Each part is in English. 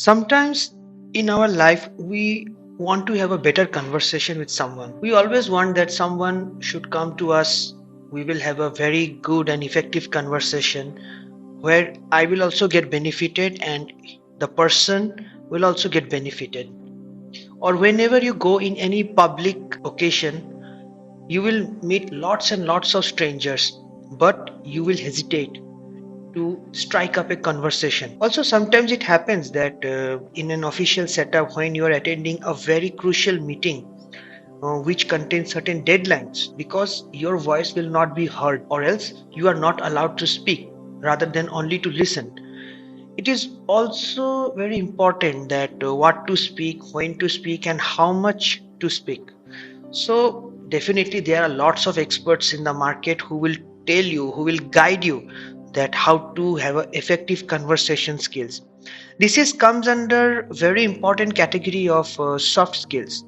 Sometimes in our life, we want to have a better conversation with someone. We always want that someone should come to us. We will have a very good and effective conversation where I will also get benefited and the person will also get benefited. Or whenever you go in any public occasion, you will meet lots and lots of strangers, but you will hesitate to strike up a conversation. Also, sometimes it happens that in an official setup, when you are attending a very crucial meeting which contains certain deadlines, because your voice will not be heard, or else you are not allowed to speak rather than only to listen. It is also very important that what to speak, when to speak, and how much to speak. So definitely there are lots of experts in the market who will tell you, who will guide you that how to have a effective conversation skills. This is comes under very important category of soft skills.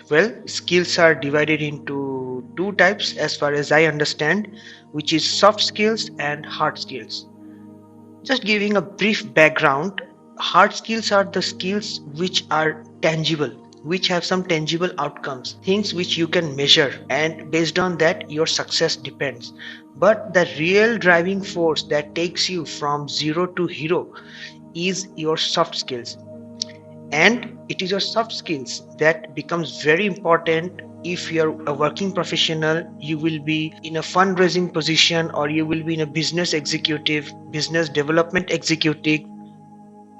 Well, skills are divided into two types as far as I understand, which is soft skills and hard skills. Just giving a brief background, hard skills are the skills which are tangible, which have some tangible outcomes, things which you can measure, and based on that, your success depends. But the real driving force that takes you from zero to hero is your soft skills. And it is your soft skills that becomes very important if you're a working professional. You will be in a fundraising position, or you will be in a business executive, business development executive.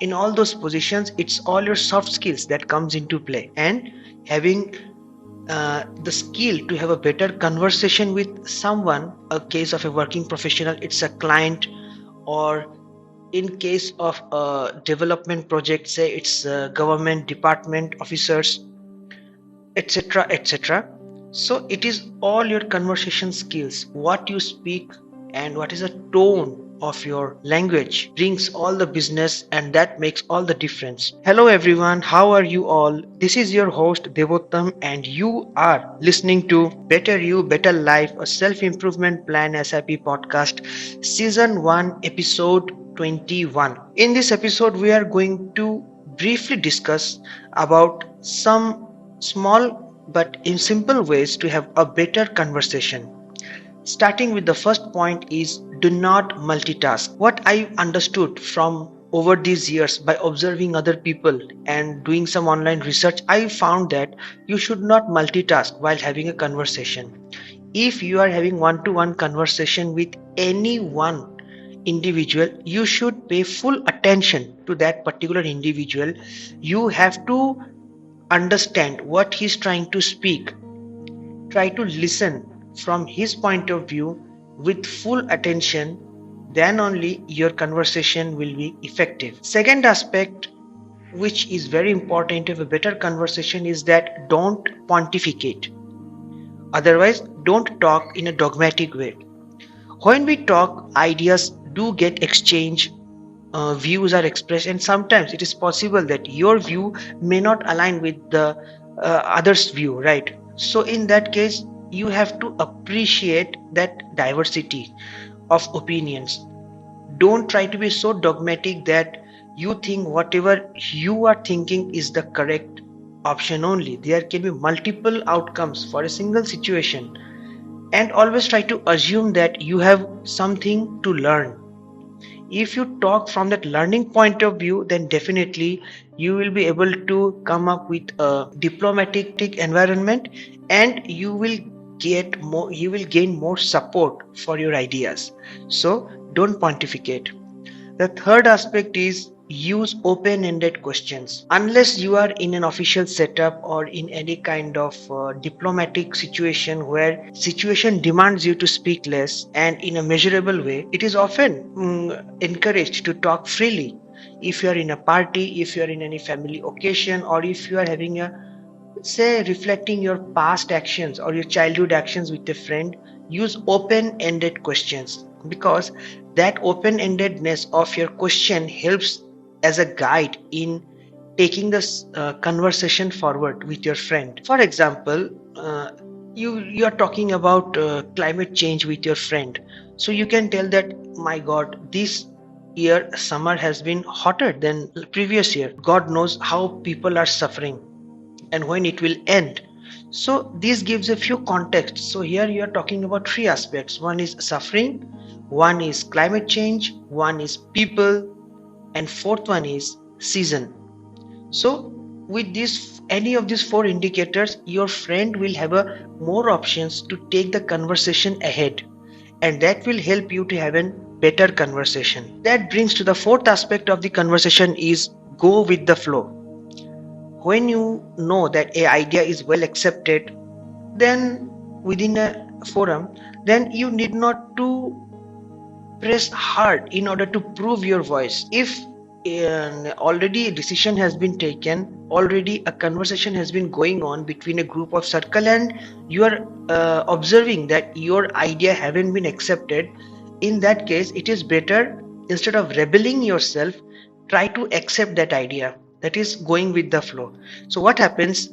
In all those positions, it's all your soft skills that comes into play. And having the skill to have a better conversation with someone, a case of a working professional, it's a client, or in case of a development project, say it's government department officers, etc., etc. So it is all your conversation skills, what you speak and what is the tone of your language brings all the business, and that makes all the difference. Hello everyone, how are you all? This is your host Debottam, and you are listening to Better You Better Life, a self-improvement plan SIP podcast, season 1, episode 21. In this episode we are going to briefly discuss about some small but in simple ways to have a better conversation. Starting with the first point is, do not multitask. What I understood from over these years by observing other people and doing some online research, I found that you should not multitask while having a conversation. If you are having one-to-one conversation with any one individual, you should pay full attention to that particular individual. You have to understand what he's trying to speak. Try to listen from his point of view with full attention, then only your conversation will be effective. Second aspect, which is very important to have a better conversation, is that don't pontificate. Otherwise, don't talk in a dogmatic way. When we talk, ideas do get exchanged, views are expressed, and sometimes it is possible that your view may not align with the other's view, right? So in that case, you have to appreciate that diversity of opinions. Don't try to be so dogmatic that you think whatever you are thinking is the correct option only. There can be multiple outcomes for a single situation, and always try to assume that you have something to learn. If you talk from that learning point of view, then definitely you will be able to come up with a diplomatic environment, and you will gain more support for your ideas. So don't pontificate. The third aspect is, use open-ended questions. Unless you are in an official setup or in any kind of diplomatic situation where situation demands you to speak less and in a measurable way, it is often encouraged to talk freely. If you are in a party, if you are in any family occasion, or if you are having a, say, reflecting your past actions or your childhood actions with a friend, use open-ended questions, because that open-endedness of your question helps as a guide in taking this conversation forward with your friend. For example, you are talking about climate change with your friend, so you can tell that, my god, this year summer has been hotter than previous year. God knows how people are suffering and when it will end. So this gives a few contexts. So here you are talking about three aspects. One is suffering, one is climate change, one is people, and fourth one is season. So with this, any of these four indicators, your friend will have a more options to take the conversation ahead, and that will help you to have a better conversation. That brings to the fourth aspect of the conversation is go with the flow. When you know that a idea is well accepted, then within a forum, then you need not to press hard in order to prove your voice. If already a decision has been taken, already a conversation has been going on between a group of circle, and you are observing that your idea haven't been accepted, in that case it is better, instead of rebelling yourself, try to accept that idea. That is going with the flow. So what happens,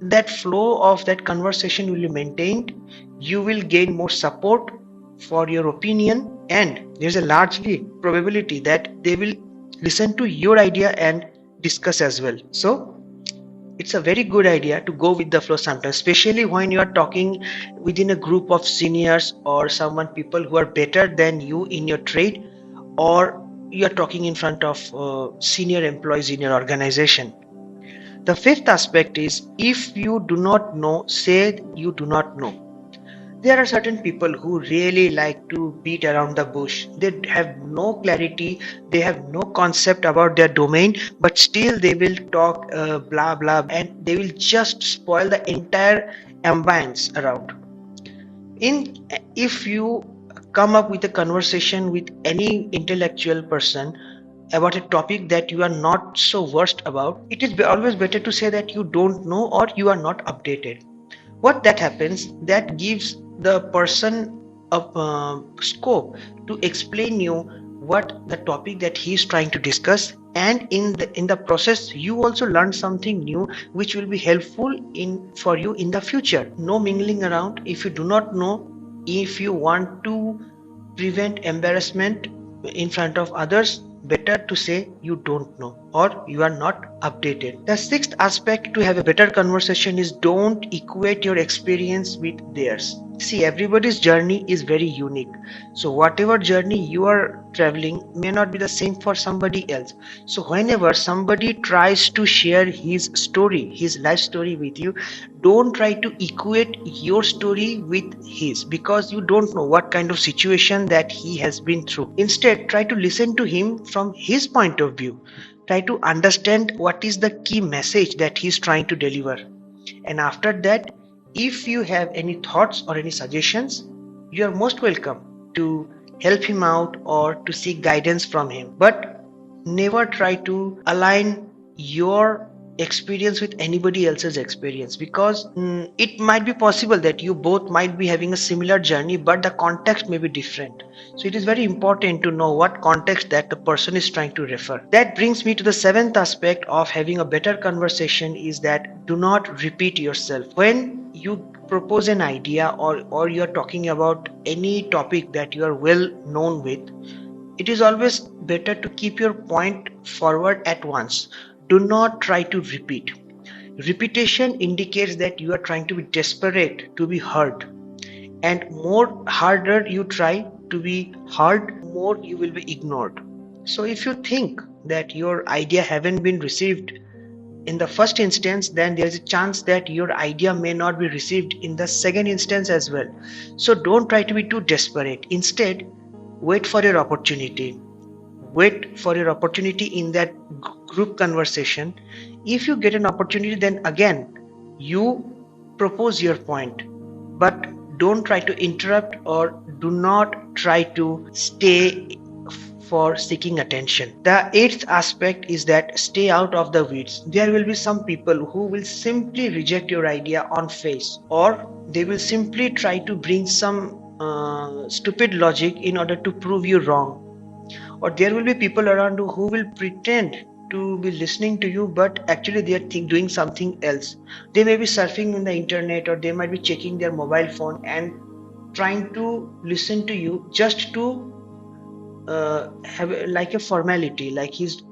that flow of that conversation will be maintained, you will gain more support for your opinion, and there's a largely probability that they will listen to your idea and discuss as well. So it's a very good idea to go with the flow sometimes, especially when you are talking within a group of seniors or someone, people who are better than you in your trade, or you are talking in front of senior employees in your organization. The fifth aspect is, if you do not know, say you do not know. There are certain people who really like to beat around the bush. They have no clarity, they have no concept about their domain, but still they will talk blah blah, and they will just spoil the entire ambience around. If you come up with a conversation with any intellectual person about a topic that you are not so versed about, it is always better to say that you don't know or you are not updated. What that happens, that gives the person a scope to explain you what the topic that he is trying to discuss, and in the process you also learn something new which will be helpful in for you in the future. No mingling around. If you do not know, if you want to prevent embarrassment in front of others, better to say you don't know or you are not updated. The sixth aspect to have a better conversation is, don't equate your experience with theirs. See, everybody's journey is very unique. So whatever journey you are traveling may not be the same for somebody else. So whenever somebody tries to share his story, his life story with you, don't try to equate your story with his, because you don't know what kind of situation that he has been through. Instead, try to listen to him from his point of view. Try to understand what is the key message that he is trying to deliver. And after that, if you have any thoughts or any suggestions, you are most welcome to help him out or to seek guidance from him. But never try to align your experience with anybody else's experience, because it might be possible that you both might be having a similar journey, but the context may be different. So it is very important to know what context that the person is trying to refer. That brings me to the seventh aspect of having a better conversation, is that do not repeat yourself. When you propose an idea, or you're talking about any topic that you are well known with, it is always better to keep your point forward at once. Do not try to repeat. Repetition indicates that you are trying to be desperate to be heard. And more harder you try to be heard, more you will be ignored. So if you think that your idea haven't been received in the first instance, then there is a chance that your idea may not be received in the second instance as well. So don't try to be too desperate. Instead, wait for your opportunity. Wait for your opportunity in that group conversation. If you get an opportunity, then again you propose your point, but don't try to interrupt or do not try to stay for seeking attention. The eighth aspect is that stay out of the weeds. There will be some people who will simply reject your idea on face, or they will simply try to bring some stupid logic in order to prove you wrong. Or there will be people around you who will pretend to be listening to you, but actually they are doing something else. They may be surfing on the internet, or they might be checking their mobile phone and trying to listen to you just to have like a formality, like he's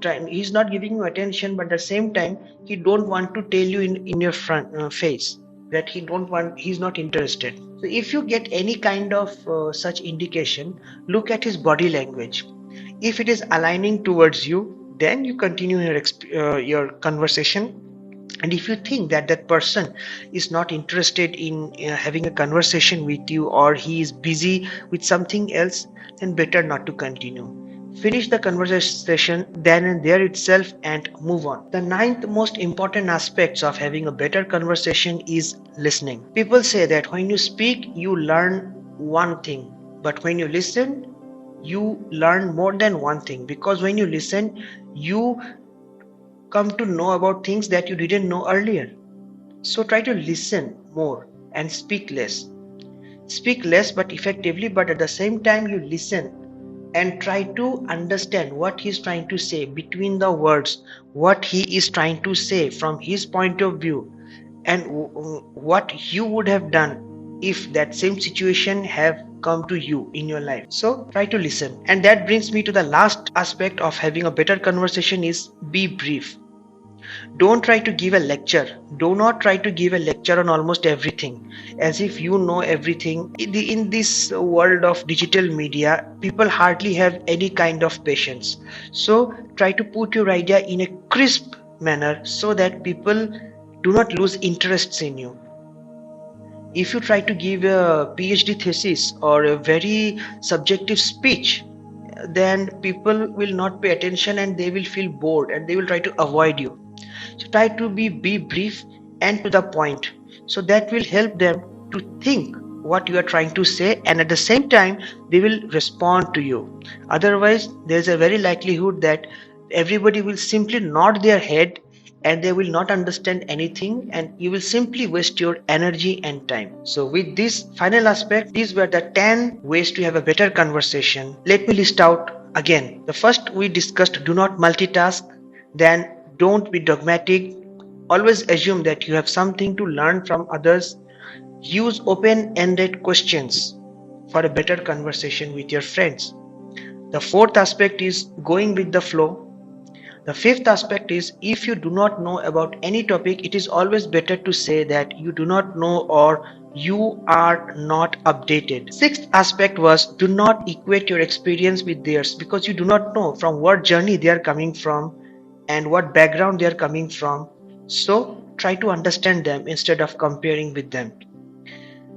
not giving you attention, but at the same time he don't want to tell you in your front face that he's not interested. So if you get any kind of such indication, look at his body language. If it is aligning towards you, then you continue your conversation. And if you think that that person is not interested in having a conversation with you, or he is busy with something else, then better not to continue. Finish the conversation then and there itself and move on. The ninth most important aspects of having a better conversation is listening. People say that when you speak you learn one thing, but when you listen you learn more than one thing, because when you listen you come to know about things that you didn't know earlier. So try to listen more and speak less. Speak less but effectively, but at the same time you listen and try to understand what he's trying to say between the words, what he is trying to say from his point of view, and what you would have done if that same situation have come to you in your life. So try to listen. And that brings me to the last aspect of having a better conversation is be brief. Don't try to give a lecture. Do not try to give a lecture on almost everything as if you know everything. In this world of digital media, people hardly have any kind of patience. So try to put your idea in a crisp manner so that people do not lose interests in you. If you try to give a PhD thesis or a very subjective speech, then people will not pay attention and they will feel bored and they will try to avoid you. So try to be brief and to the point. So that will help them to think what you are trying to say, and at the same time they will respond to you. Otherwise, there is a very likelihood that everybody will simply nod their head and they will not understand anything, and you will simply waste your energy and time. So with this final aspect, these were the 10 ways to have a better conversation. Let me list out again. The first we discussed: do not multitask. Then don't be dogmatic. Always assume that you have something to learn from others. Use open-ended questions for a better conversation with your friends. The fourth aspect is going with the flow. The fifth aspect is, if you do not know about any topic, it is always better to say that you do not know or you are not updated. Sixth aspect was, do not equate your experience with theirs, because you do not know from what journey they are coming from and what background they are coming from. So try to understand them instead of comparing with them.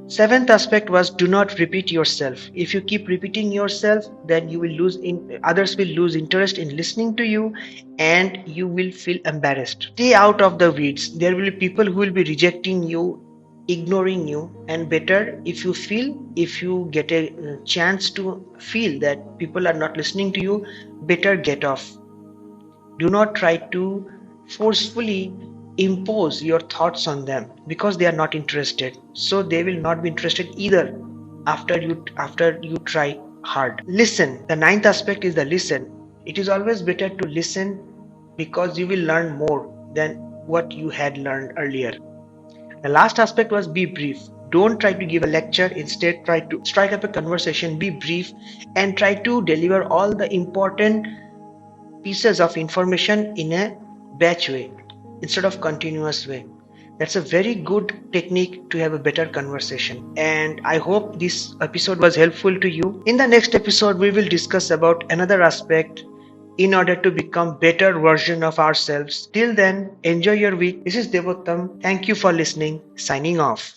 Seventh aspect was, do not repeat yourself. If you keep repeating yourself, then you will others will lose interest in listening to you and you will feel embarrassed. Stay out of the weeds. There will be people who will be rejecting you, ignoring you, and better if you get a chance to feel that people are not listening to you, better get off. Do not try to forcefully impose your thoughts on them, because they are not interested. So they will not be interested either after you try hard. Listen. The ninth aspect is the listen. It is always better to listen, because you will learn more than what you had learned earlier. The last aspect was be brief. Don't try to give a lecture. Instead, try to strike up a conversation, be brief, and try to deliver all the important pieces of information in a batch way instead of continuous way. That's a very good technique to have a better conversation, and I hope this episode was helpful to you. In the next episode we will discuss about another aspect in order to become better version of ourselves. Till then, enjoy your week. This is Debottam. Thank you for listening. Signing off.